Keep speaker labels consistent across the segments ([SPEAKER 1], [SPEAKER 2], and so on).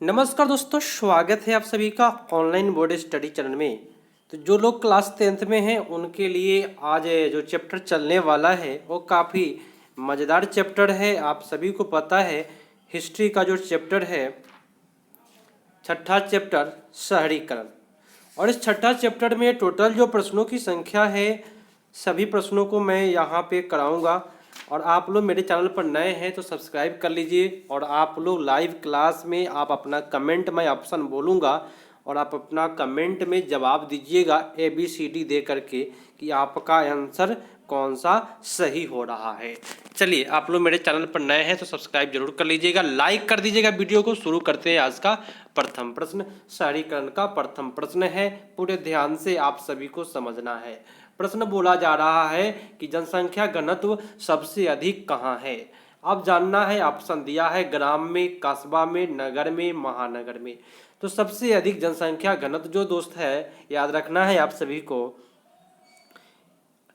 [SPEAKER 1] नमस्कार दोस्तों, स्वागत है आप सभी का ऑनलाइन बोर्ड स्टडी चैनल में। तो जो लोग क्लास 10th में हैं उनके लिए आज जो चैप्टर चलने वाला है वो काफ़ी मज़ेदार चैप्टर है। आप सभी को पता है हिस्ट्री का जो चैप्टर है, छठा चैप्टर शहरीकरण। और इस छठा चैप्टर में टोटल जो प्रश्नों की संख्या है, सभी प्रश्नों को मैं यहाँ पे कराऊंगा। और आप लोग मेरे चैनल पर नए हैं तो सब्सक्राइब कर लीजिए। और आप लोग लाइव क्लास में आप अपना कमेंट, मैं ऑप्शन बोलूँगा और आप अपना कमेंट में जवाब दीजिएगा ABCD दे करके कि आपका आंसर कौन सा सही हो रहा है। चलिए, आप लोग मेरे चैनल पर नए हैं तो सब्सक्राइब जरूर कर लीजिएगा, लाइक कर दीजिएगा वीडियो को। शुरू करते हैं आज का प्रथम प्रश्न। शहरीकरण का प्रथम प्रश्न है, पूरे ध्यान से आप सभी को समझना है। प्रश्न बोला जा रहा है कि जनसंख्या घनत्व सबसे अधिक कहाँ है। अब जानना है, ऑप्शन दिया है ग्राम में, कस्बा में, नगर में, महानगर में। तो सबसे अधिक जनसंख्या घनत्व जो दोस्त है, याद रखना है आप सभी को,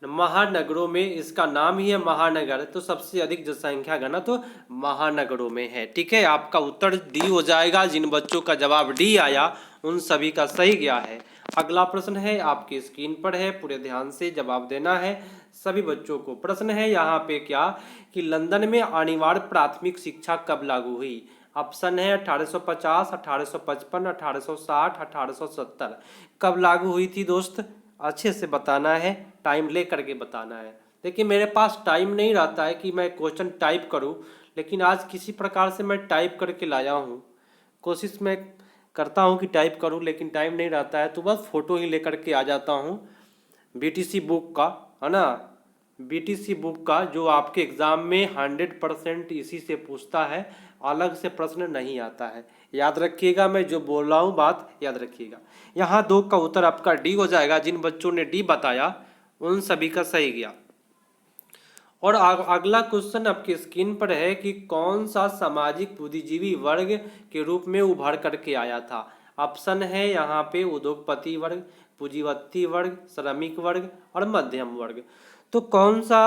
[SPEAKER 1] महानगरों में। इसका नाम ही है महानगर, तो सबसे अधिक जनसंख्या घनत्व महानगरों में है। ठीक है, आपका उत्तर डी हो जाएगा। जिन बच्चों का जवाब डी आया उन सभी का सही गया है। अगला प्रश्न है, आपकी स्क्रीन पर है, पूरे ध्यान से जवाब देना है सभी बच्चों को। प्रश्न है यहाँ पे क्या कि लंदन में अनिवार्य प्राथमिक शिक्षा कब लागू हुई। ऑप्शन है 1850, 1855, 1860, 1870। कब लागू हुई थी दोस्त, अच्छे से बताना है, टाइम ले करके बताना है। देखिए, मेरे पास टाइम नहीं रहता है कि मैं क्वेश्चन टाइप करूं, लेकिन आज किसी प्रकार से मैं टाइप करके लाया हूं। कोशिश मैं करता हूं कि टाइप करूं, लेकिन टाइम नहीं रहता है तो बस फोटो ही लेकर के आ जाता हूं। BTC बुक का है ना, BTC बुक का जो आपके एग्जाम में 100% इसी से पूछता है, अलग से प्रश्न नहीं आता है। याद रखिएगा, मैं जो बोल रहा हूँ बात याद रखिएगा। यहाँ 2 का उत्तर आपका डी हो जाएगा। जिन बच्चों ने डी बताया उन सभी का सही गया। और अगला क्वेश्चन आपकी स्क्रीन पर है कि कौन सा सामाजिक बुद्धिजीवी वर्ग के रूप में उभर करके आया था। ऑप्शन है यहाँ पे उद्योगपति वर्ग, पूंजीपति वर्ग, श्रमिक वर्ग और मध्यम वर्ग। तो कौन सा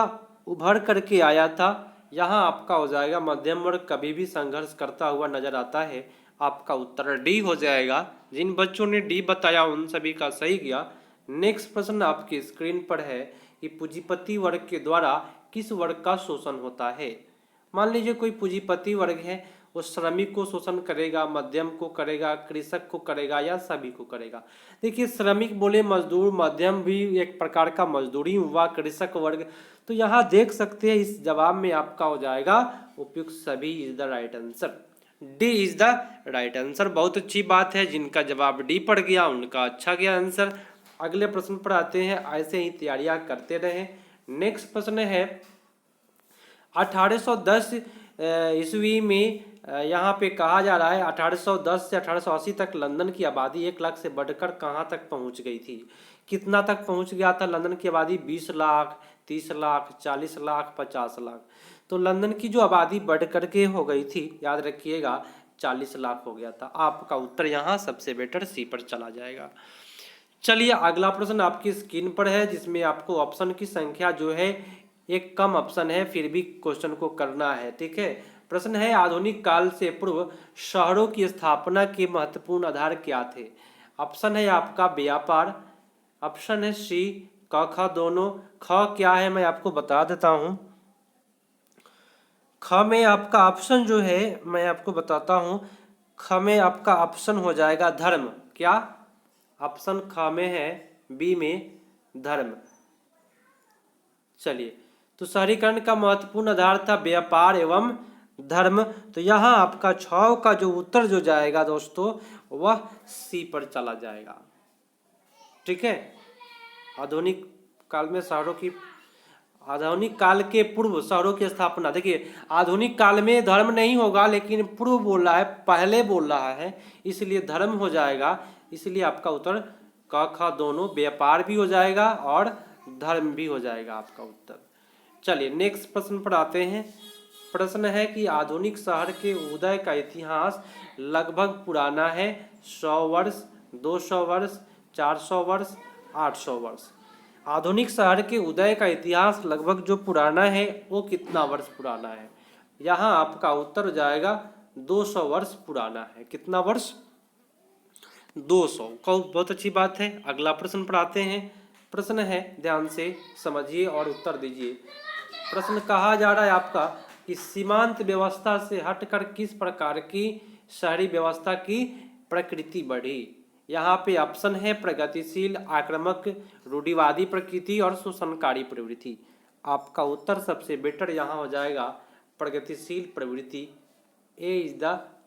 [SPEAKER 1] उभर करके आया था, यहाँ आपका हो जाएगा मध्यम वर्ग। कभी भी संघर्ष करता हुआ नजर आता है, आपका उत्तर डी हो जाएगा। जिन बच्चों ने डी बताया उन सभी का सही गया। नेक्स्ट प्रश्न आपकी स्क्रीन पर है कि पूंजीपति वर्ग के द्वारा किस वर्ग का शोषण होता है। मान लीजिए कोई पूंजीपति वर्ग है, वो श्रमिक को शोषण करेगा, मध्यम को करेगा, कृषक को करेगा या सभी को करेगा। देखिए, श्रमिक बोले मजदूर, मध्यम भी एक प्रकार का मजदूरी हुआ, कृषक वर्ग। तो यहाँ देख सकते हैं इस जवाब में आपका हो जाएगा उपयुक्त सभी is the right answer. D is the right answer. बहुत अच्छी बात है, जिनका जवाब डी पड़ गया उनका अच्छा गया आंसर। अगले प्रश्न पर आते हैं, ऐसे ही तैयारियां करते रहें। नेक्स्ट प्रश्न है 1810 ईस्वी में, यहाँ पे कहा जा रहा है 1810 से 1880 तक लंदन की आबादी 1 लाख से बढ़कर कहाँ तक पहुँच गई थी। कितना तक पहुँच गया था लंदन की आबादी? 20 लाख, 30 लाख, 40 लाख, 50 लाख। तो लंदन की जो आबादी बढ़ करके हो गई थी, याद रखिएगा 40 लाख हो गया था। आपका उत्तर यहाँ सबसे बेटर सी पर चला जाएगा। चलिए, अगला प्रश्न आपकी स्क्रीन पर है, जिसमें आपको ऑप्शन की संख्या जो है एक कम ऑप्शन है, फिर भी क्वेश्चन को करना है। ठीक है, प्रश्न है आधुनिक काल से पूर्व शहरों की स्थापना के महत्वपूर्ण आधार क्या थे। ऑप्शन है आपका व्यापार, ऑप्शन है सी क ख दोनों। ख क्या है मैं आपको बता देता हूँ। ख में आपका ऑप्शन जो है मैं आपको बताता हूँ। ख में आपका ऑप्शन हो जाएगा धर्म। क्या ऑप्शन ख में है, बी में धर्म। चलिए, तो शहरीकरण का महत्वपूर्ण आधार था व्यापार एवं धर्म। तो यहाँ आपका 6 का जो उत्तर जो जाएगा दोस्तों, वह सी पर चला जाएगा। ठीक है, आधुनिक काल में शहरों की, आधुनिक काल के पूर्व शहरों की स्थापना। देखिए, आधुनिक काल में धर्म नहीं होगा, लेकिन पूर्व बोल रहा है, पहले बोल रहा है, इसलिए धर्म हो जाएगा। इसलिए आपका उत्तर क ख दोनों, व्यापार भी हो जाएगा और धर्म भी हो जाएगा आपका उत्तर। चलिए, नेक्स्ट प्रश्न पर आते हैं। प्रश्न है कि आधुनिक शहर के उदय का इतिहास लगभग पुराना है 100 वर्ष, 200 वर्ष, 400 वर्ष, 800 वर्ष। आधुनिक शहर के उदय का इतिहास लगभग जो पुराना है वो कितना वर्ष पुराना है। यहाँ आपका उत्तर हो जाएगा 200 वर्ष पुराना है। कितना वर्ष? 200 का। बहुत अच्छी बात है। अगला प्रश्न पढ़ाते हैं। प्रश्न है, ध्यान से समझिए और उत्तर दीजिए। प्रश्न कहा जा रहा है आपका कि सीमांत व्यवस्था से हटकर किस प्रकार की शहरी व्यवस्था की प्रकृति बढ़ी। यहाँ पे ऑप्शन है प्रगतिशील, आक्रामक, रूढ़िवादी प्रकृति और शोषणकारी प्रवृत्ति। आपका उत्तर सबसे बेटर यहाँ हो जाएगा प्रगतिशील प्रवृत्ति। ए इज द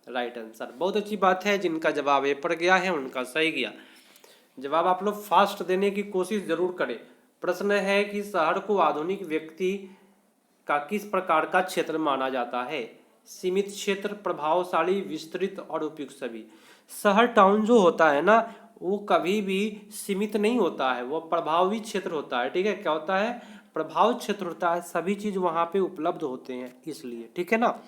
[SPEAKER 1] राइट आंसर। बहुत अच्छी बात है, जिनका जवाब ए पड़ गया है उनका सही गया। जवाब आप लोग फास्ट देने की कोशिश जरूर करें। प्रश्न है कि शहर को आधुनिक व्यक्ति का किस प्रकार का क्षेत्र माना जाता है। सीमित क्षेत्र, प्रभावशाली, विस्तृत और उपयुक्त सभी। शहर टाउन जो होता है ना, वो कभी भी सीमित नहीं होता है, वो प्रभावी क्षेत्र होता है। ठीक है, क्या होता है? प्रभाव क्षेत्र होता है, सभी चीज वहां पे उपलब्ध होते हैं इसलिए। ठीक है ना।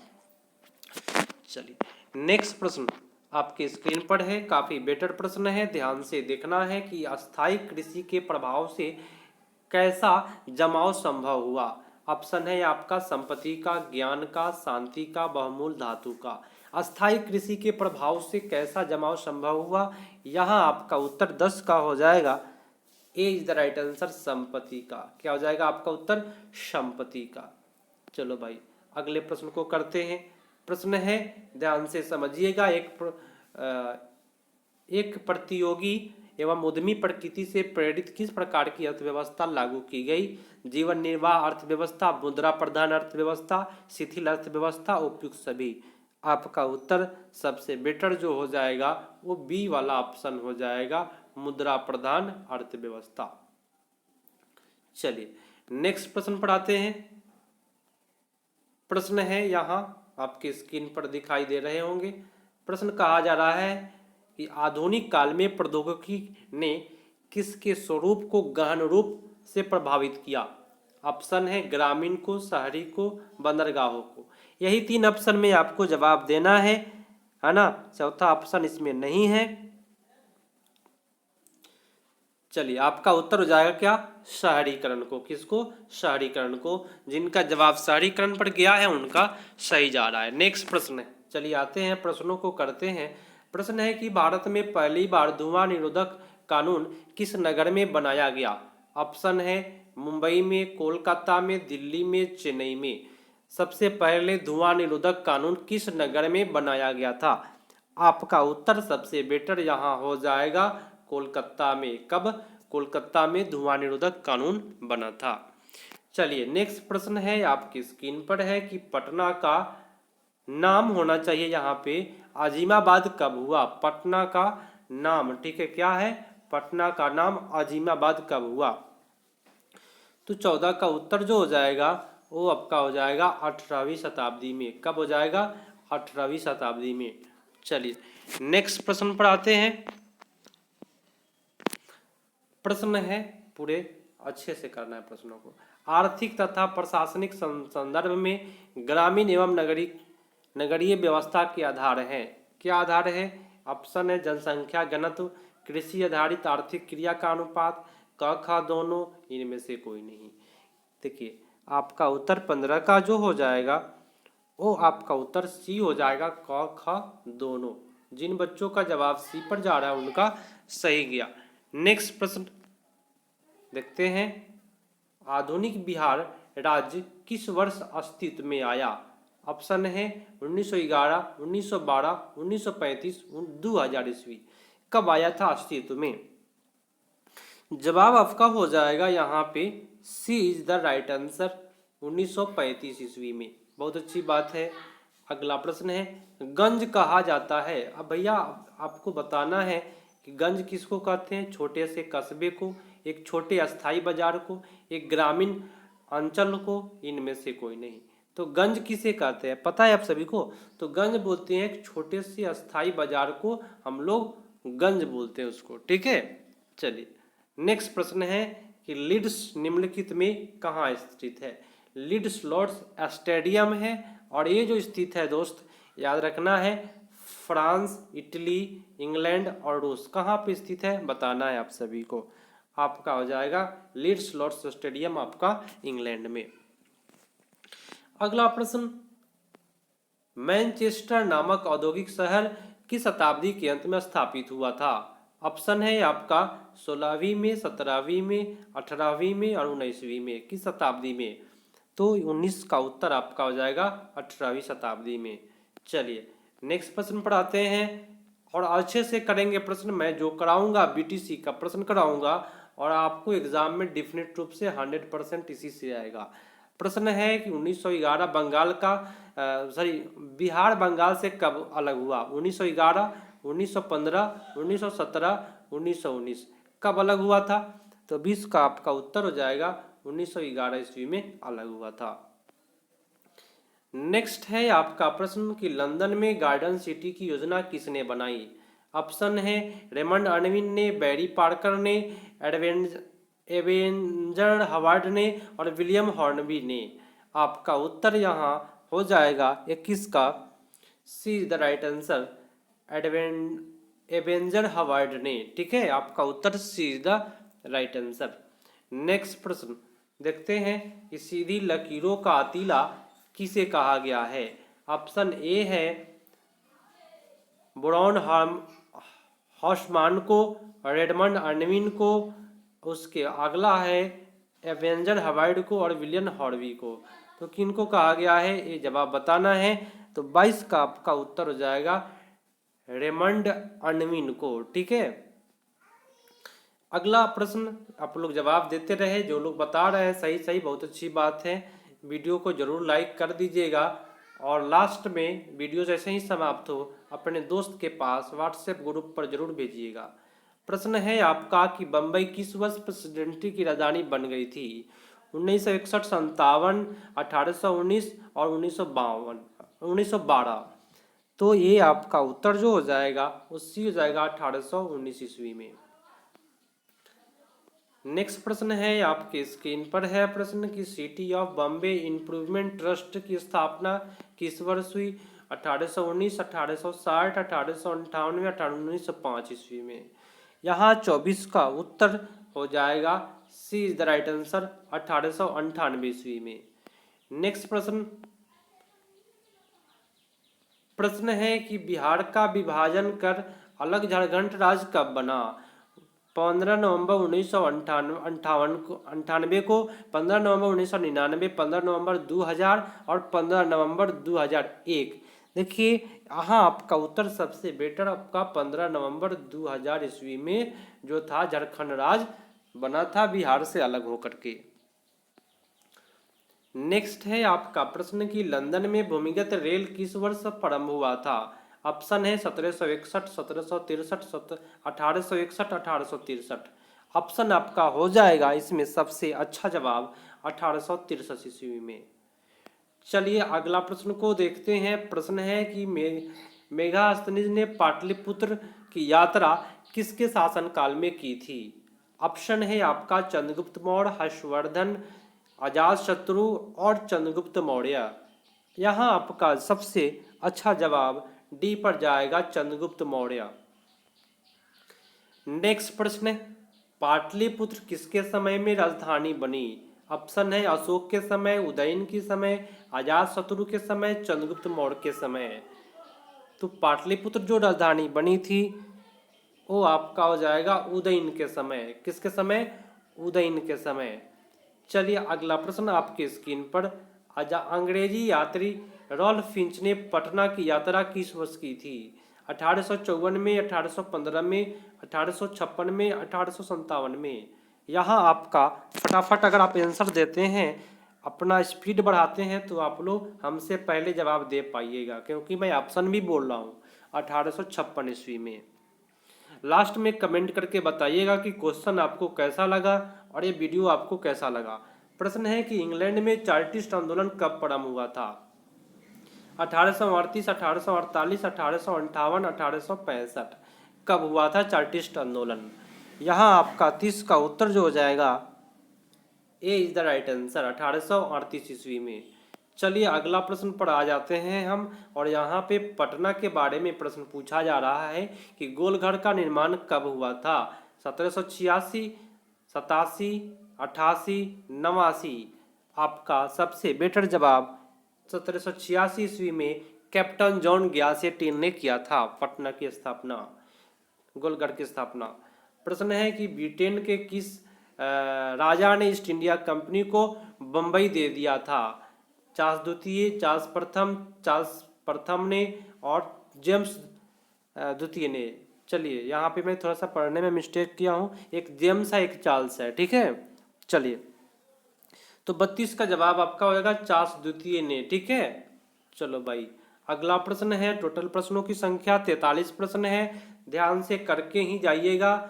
[SPEAKER 1] चलिए नेक्स्ट प्रश्न आपके स्क्रीन पर है। काफी बेटर प्रश्न है, ध्यान से देखना है कि अस्थायी कृषि के प्रभाव से कैसा जमाव संभव हुआ। ऑप्शन है आपका संपत्ति का, ज्ञान का, शांति का, बहुमूल्य धातु का। अस्थायी कृषि के प्रभाव से कैसा जमाव संभव हुआ, यहाँ आपका उत्तर 10 का हो जाएगा। ए इज द राइट आंसर, संपत्ति का। क्या हो जाएगा आपका उत्तर? संपत्ति का। चलो भाई अगले प्रश्न को करते हैं। प्रश्न है, ध्यान से समझिएगा। एक प्रतियोगी एवं उद्यमी प्रकृति से प्रेरित किस प्रकार की अर्थव्यवस्था लागू की गई। जीवन निर्वाह अर्थव्यवस्था, मुद्रा प्रधान अर्थव्यवस्था, शिथिल अर्थव्यवस्था, उपयुक्त सभी। आपका उत्तर सबसे बेटर जो हो जाएगा वो बी वाला ऑप्शन हो जाएगा, मुद्रा प्रधान अर्थव्यवस्था। चलिए नेक्स्ट प्रश्न पढ़ाते हैं। प्रश्न है यहाँ आपके स्क्रीन पर दिखाई दे रहे होंगे। प्रश्न कहा जा रहा है कि आधुनिक काल में प्रौद्योगिकी ने किसके स्वरूप को गहन रूप से प्रभावित किया। ऑप्शन है ग्रामीण को, शहरी को, बंदरगाहों को। यही 3 ऑप्शन में आपको जवाब देना है ना। चौथा ऑप्शन इसमें नहीं है। चलिए आपका उत्तर हो जाएगा क्या? शहरीकरण को। किसको? शहरीकरण को। जिनका जवाब शहरीकरण पर गया है उनका सही जा रहा है। नेक्स्ट प्रश्न है, चलिए आते हैं प्रश्नों को करते हैं। प्रश्न है कि भारत में पहली बार धुआं निरोधक कानून किस नगर में बनाया गया। ऑप्शन है मुंबई में, कोलकाता में, दिल्ली में, चेन्नई में। सबसे पहले धुआं निरोधक कानून किस नगर में बनाया गया था। आपका उत्तर सबसे बेटर यहाँ हो जाएगा कोलकाता में। कब? कोलकाता में धुआं निरोधक कानून बना था। चलिए नेक्स्ट प्रश्न है आपकी स्क्रीन पर है कि पटना का नाम होना चाहिए यहाँ पे अजीमाबाद कब हुआ। पटना का नाम, ठीक है, क्या है? पटना का नाम अजीमाबाद कब हुआ। तो 14 का उत्तर जो हो जाएगा वो आपका हो जाएगा 18वीं शताब्दी में। कब हो जाएगा? 18वीं शताब्दी में। चलिए नेक्स्ट प्रश्न पर आते हैं। प्रश्न है, पूरे अच्छे से करना है प्रश्नों को। आर्थिक तथा प्रशासनिक संदर्भ में ग्रामीण एवं नगरीय व्यवस्था के आधार है। क्या आधार है? ऑप्शन है जनसंख्या घनत्व, कृषि आधारित आर्थिक क्रिया का अनुपात, क ख दोनों, इनमें से कोई नहीं। देखिए आपका उत्तर 15 का जो हो जाएगा वो आपका उत्तर सी हो जाएगा, क ख दोनों। जिन बच्चों का जवाब सी पर जा रहा है उनका सही गया। नेक्स्ट प्रश्न देखते हैं। आधुनिक बिहार राज्य किस वर्ष अस्तित्व में आया। ऑप्शन है 1911, 1912, 1935, 2000 ईस्वी। कब आया था अस्तित्व में? जवाब आपका हो जाएगा यहाँ पे सी इज द राइट आंसर, 1935 ईस्वी में। बहुत अच्छी बात है। अगला प्रश्न है, गंज कहा जाता है। अब भैया आपको बताना है कि गंज किसको कहते हैं। छोटे से कस्बे को, एक छोटे अस्थाई बाजार को, एक ग्रामीण अंचल को, इनमें से कोई नहीं। तो गंज किसे कहते हैं पता है आप सभी को? तो गंज बोलते हैं एक छोटे से अस्थाई बाजार को हम लोग गंज बोलते हैं उसको। ठीक है, चलिए नेक्स्ट प्रश्न है कि लीड्स निम्नलिखित में कहाँ स्थित है। लीड्स लॉर्ड्स स्टेडियम है और ये जो स्थित है दोस्त याद रखना है फ्रांस, इटली, इंग्लैंड और रूस। कहाँ पे स्थित है बताना है आप सभी को। आपका हो जाएगा लीड्स लॉर्ड्स स्टेडियम आपका इंग्लैंड में। अगला प्रश्न मैनचेस्टर नामक औद्योगिक शहर किस शताब्दी के अंत में स्थापित हुआ था? ऑप्शन है आपका 16वीं में, 17वीं में, 18वीं में और 19वीं में। किस शताब्दी में? तो 19 का उत्तर आपका हो जाएगा 18वीं शताब्दी में। चलिए नेक्स्ट प्रश्न पर आते हैं और अच्छे से करेंगे प्रश्न। मैं जो कराऊंगा बीटीसी का प्रश्न कराऊंगा और आपको एग्जाम में डेफिनेट रूप से 100% इसी से आएगा। प्रश्न है कि 1911 बंगाल का सॉरी बिहार बंगाल से कब अलग हुआ? 1911, 1915, 1917, 1919 कब अलग हुआ था? तो 20 का आपका उत्तर हो जाएगा 1911 ईस्वी में अलग हुआ था। नेक्स्ट है आपका प्रश्न कि लंदन में गार्डन सिटी की योजना किसने बनाई? ऑप्शन है रेमंड अर्विन ने, बैरी पार्कर ने, एवेंजर हवार्ड ने और विलियम हॉर्नबी ने। आपका उत्तर यहाँ हो जाएगा 21 का C is the right answer, Avenger Howard ने। ठीक है, आपका उत्तर C is the right answer. Next प्रश्न देखते हैं कि सीधी लकीरों का अतीला किसे कहा गया है? ऑप्शन ए है ब्राउन हॉर्समान को, रेडमंड अर्विन को, उसके अगला है एवेंजर हवार्ड को और विलियम हॉर्नबी को। तो किनको कहा गया है ये जवाब बताना है। तो 22 का आपका उत्तर हो जाएगा रेमंड अर्विन को। ठीक है, अगला प्रश्न आप लोग जवाब देते रहे, जो लोग बता रहे हैं सही सही, बहुत अच्छी बात है। वीडियो को जरूर लाइक कर दीजिएगा और लास्ट में वीडियो जैसे ही समाप्त हो अपने दोस्त के पास व्हाट्सएप ग्रुप पर जरूर भेजिएगा। प्रश्न है आपका कि बम्बई किस वर्ष प्रेसिडेंसी की राजधानी बन गई थी? 1961, 57, 1819 और 1912। तो ये आपका उत्तर जो हो जाएगा उससी हो जाएगा 1819 ईस्वी में। नेक्स्ट प्रश्न है आपके स्क्रीन पर है प्रश्न की city of Bombay improvement trust की स्थापना किस वर्ष हुई? 1819, 1860, 1858, 1905 ईस्वी में। यहाँ 24 का उत्तर हो जाएगा सी इज द राइट आंसर, 1898 ईस्वी में। नेक्स्ट प्रश्न है कि बिहार का विभाजन कर अलग झारखंड राज्य कब बना? 15 नवंबर 1998 को, 15 नवंबर 1999, 15 नवंबर 2000 और 15 नवंबर 2001। देखिए यहाँ आपका उत्तर सबसे बेटर आपका 15 नवंबर 2000 ईस्वी में जो था झारखंड राज्य बना था बिहार से अलग होकर के। नेक्स्ट है आपका प्रश्न कि लंदन में भूमिगत रेल किस वर्ष प्रारंभ हुआ था? ऑप्शन है 1761, 1763, 1861, 1863। ऑप्शन आपका हो जाएगा इसमें सबसे अच्छा जवाब 1863 ईस्वी में। चलिए अगला प्रश्न को देखते हैं। प्रश्न है कि मेघास्तनीज ने पाटलिपुत्र की यात्रा किसके शासनकाल में की थी? ऑप्शन है आपका चंद्रगुप्त मौर्य, हर्षवर्धन, अजातशत्रु और चंद्रगुप्त मौर्य। यहाँ आपका सबसे अच्छा जवाब डी पर जाएगा, चंद्रगुप्त मौर्य। नेक्स्ट प्रश्न, पाटलिपुत्र किसके समय में राजधानी बनी? ऑप्शन है अशोक के समय, उदयन के समय, अजातशत्रु के समय, चंद्रगुप्त मौर्य के समय। तो पाटलिपुत्र जो राजधानी बनी थी वो आपका हो जाएगा उदयन के समय। किसके समय? उदयन के समय। चलिए अगला प्रश्न आपके स्क्रीन पर। अंग्रेजी यात्री रॉल्फ फिंच ने पटना की यात्रा किस वर्ष की थी? 1854 में, 1815 में, 1856 में, 1857 में। यहाँ आपका फटाफट अगर आप आंसर देते हैं, अपना स्पीड बढ़ाते हैं तो आप लोग हमसे पहले जवाब दे पाइएगा, क्योंकि मैं ऑप्शन भी बोल रहा हूँ 1856 ईस्वी में। लास्ट में कमेंट करके बताइएगा कि क्वेश्चन आपको कैसा लगा और ये वीडियो आपको कैसा लगा। प्रश्न है कि इंग्लैंड में चार्टिस्ट आंदोलन कब प्रारंभ हुआ था? 1838, 1848, 1858, 1865। कब हुआ था चार्टिस्ट आंदोलन? यहाँ आपका 30 का उत्तर जो हो जाएगा ए इज द राइट आंसर, 1838 ईस्वी में। चलिए अगला प्रश्न पर आ जाते हैं हम, और यहाँ पे पटना के बारे में प्रश्न पूछा जा रहा है कि गोलघर का निर्माण कब हुआ था? 1786, 87, 88, 89। आपका सबसे बेटर जवाब 1786 ईस्वी में कैप्टन जॉन ग्यासेटी ने किया था पटना की स्थापना, गोलगढ़ की स्थापना। प्रश्न है कि ब्रिटेन के किस राजा ने ईस्ट इंडिया कंपनी को बंबई दे दिया था? चार्ल्स द्वितीय, चार्ल्स प्रथम ने और जेम्स द्वितीय ने। चलिए यहाँ पे मैं थोड़ा सा पढ़ने में मिस्टेक किया हूँ, एक जेम्स है एक चार्ल्स है, ठीक है। चलिए तो 32 का जवाब आपका हो जाएगा चार्ल्स द्वितीय ने, ठीक है। चलो भाई अगला प्रश्न है, टोटल प्रश्नों की संख्या 43 प्रश्न है, ध्यान से करके ही जाइएगा।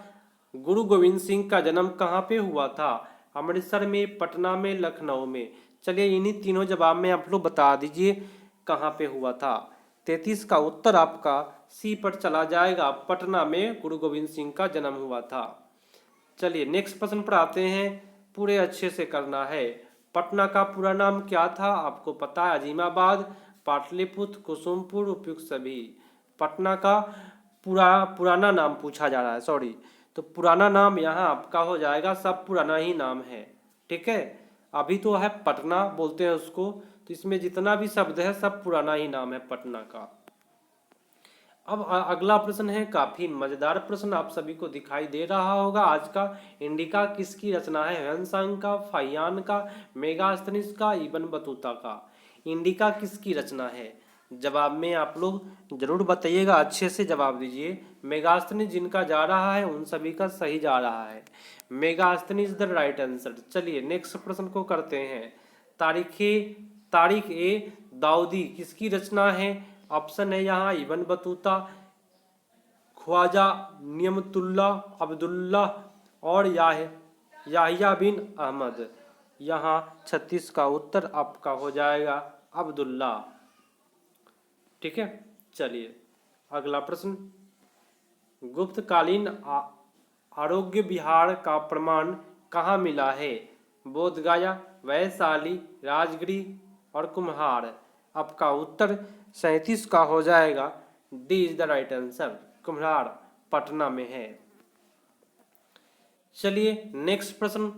[SPEAKER 1] गुरु गोविंद सिंह का जन्म कहाँ पे हुआ था? अमृतसर में, पटना में, लखनऊ में। चलिए इन्हीं तीनों जवाब में आप लोग बता दीजिए कहाँ पे हुआ था। 33 का उत्तर आपका सी पर चला जाएगा, पटना में गुरु गोविंद सिंह का जन्म हुआ था। चलिए नेक्स्ट प्रश्न पर आते हैं, पूरे अच्छे से करना है। पटना का पूरा नाम क्या था? आपको पता है, अजीमाबाद, पाटलिपुत्र, कुसुमपुर, उपयुक्त सभी। पटना का पुराना नाम पूछा जा रहा है, सॉरी, तो पुराना नाम यहाँ आपका हो जाएगा, सब पुराना ही नाम है, ठीक है। अभी तो है पटना बोलते हैं उसको, तो इसमें जितना भी शब्द है सब पुराना ही नाम है पटना का। अब अगला प्रश्न है, काफी मजेदार प्रश्न आप सभी को दिखाई दे रहा होगा आज का। इंडिका किसकी रचना है? ह्वेन-सांग का, फाहियान का, मेगास्थनीज का, इब्न बतूता का। इंडिका किसकी रचना है? जवाब में आप लोग जरूर बताइएगा, अच्छे से जवाब दीजिए। मेगास्थनीज जिनका जा रहा है उन सभी का सही जा रहा है, मेगास्थनीज द राइट आंसर। चलिए नेक्स्ट प्रश्न को करते हैं। तारिख ए दाऊदी किसकी रचना है? ऑप्शन है यहाँ इब्न बतूता, ख्वाजा नियमतुल्ला अब्दुल्ला और याहिया बिन अहमद। यहाँ 36 का उत्तर आपका हो जाएगा अब्दुल्ला, ठीक है। चलिए अगला प्रश्न, गुप्तकालीन आरोग्य विहार का प्रमाण कहाँ मिला है? बोधगया, वैशाली, राजगीर और कुम्हार। आपका उत्तर 37 का हो जाएगा, D is the right answer, कुम्हार पटना में है। चलिए नेक्स्ट प्रश्न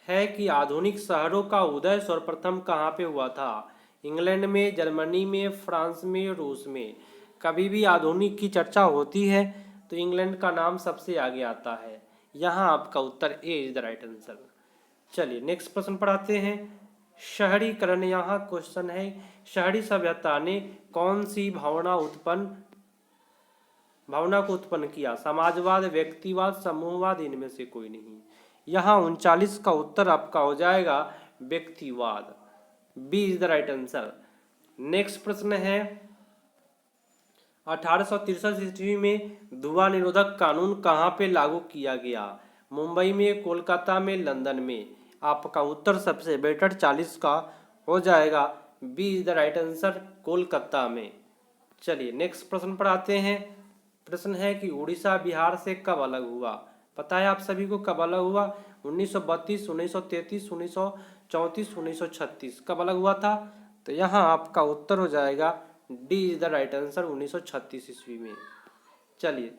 [SPEAKER 1] है कि आधुनिक शहरों का उदय सर्वप्रथम कहाँ पे हुआ था? इंग्लैंड में, जर्मनी में, फ्रांस में, रूस में। कभी भी आधुनिक की चर्चा होती है तो इंग्लैंड का नाम सबसे आगे आता है। यहाँ आपका उत्तर ए इज द राइट आंसर। चलिए नेक्स्ट प्रश्न पर आते हैं, शहरीकरण। यहाँ क्वेश्चन है, शहरी सभ्यता ने कौन सी भावना को उत्पन्न किया? समाजवाद, व्यक्तिवाद, समूहवाद, इनमें से कोई नहीं। यहाँ 39 का उत्तर आपका हो जाएगा व्यक्तिवाद, B is the right answer. Next प्रश्न है, 1863 ईस्वी में धुआं निरोधक कानून कहाँ पे लागू किया गया? मुंबई में, कोलकाता में, लंदन में। आपका उत्तर सबसे बेटर 40 का हो जाएगा, B is the right answer, Kolkata में। चलिए नेक्स्ट प्रश्न पर आते हैं। प्रश्न है कि उड़ीसा बिहार से कब अलग हुआ? पता है आप सभी को कब अलग हुआ? 1932, 1933, 1934, 1936। कब अलग हुआ था? तो यहाँ आपका उत्तर हो जाएगा D is the right answer, 1936 ईस्वी में। चलिए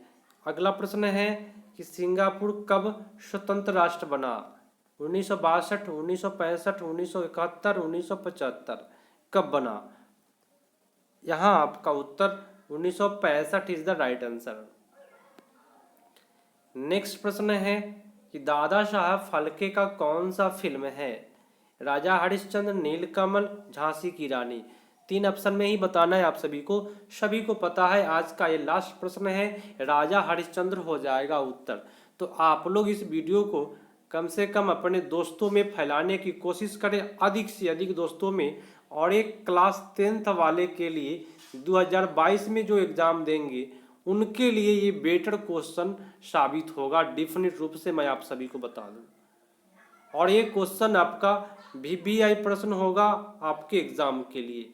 [SPEAKER 1] अगला प्रश्न है कि सिंगापुर कब स्वतंत्र राष्ट्र बना? 1962, 1965, 1971, 1975। कब बना? यहाँ आपका उत्तर 1965 is the right answer. Next प्रश्न है कि दादा साहब फाल्के का कौन सा फिल्म है? राजा हरिश्चंद्र, नीलकमल, झांसी की रानी। 3 ऑप्शन में ही बताना है आप सभी को पता है। आज का ये लास्ट प्रश्न है, राजा हरिश्चंद्र हो जाएगा उत्तर। तो आप लोग इस वीडियो को कम से कम अपने दोस्तों में फैलाने की कोशिश करें, अधिक से अधिक दोस्तों में। और एक क्लास 10th वाले के लिए 2022 में जो एग्जाम देंगे उनके लिए ये बेटर क्वेश्चन साबित होगा, डेफिनेट रूप से मैं आप सभी को बता दूं। और ये क्वेश्चन आपका VBI प्रश्न होगा आपके एग्जाम के लिए।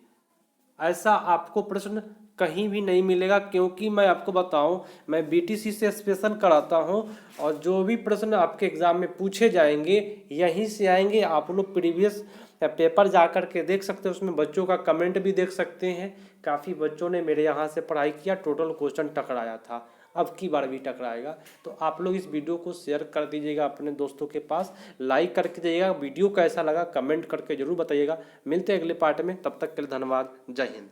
[SPEAKER 1] ऐसा आपको प्रश्न कहीं भी नहीं मिलेगा, क्योंकि मैं आपको बताऊं, मैं BTC से स्पेशल कराता हूं और जो भी प्रश्न आपके एग्जाम में पूछे जाएंगे यहीं से आएंगे। आप लोग प्रीवियस पेपर जा कर के देख सकते हैं, उसमें बच्चों का कमेंट भी देख सकते हैं। काफ़ी बच्चों ने मेरे यहाँ से पढ़ाई किया, टोटल क्वेश्चन टकराया था, अब की बार भी टकराएगा। तो आप लोग इस वीडियो को शेयर कर दीजिएगा अपने दोस्तों के पास, लाइक करके जाइएगा। वीडियो कैसा लगा कमेंट करके जरूर बताइएगा। मिलते हैं अगले पार्ट में, तब तक के लिए धन्यवाद, जय हिंद।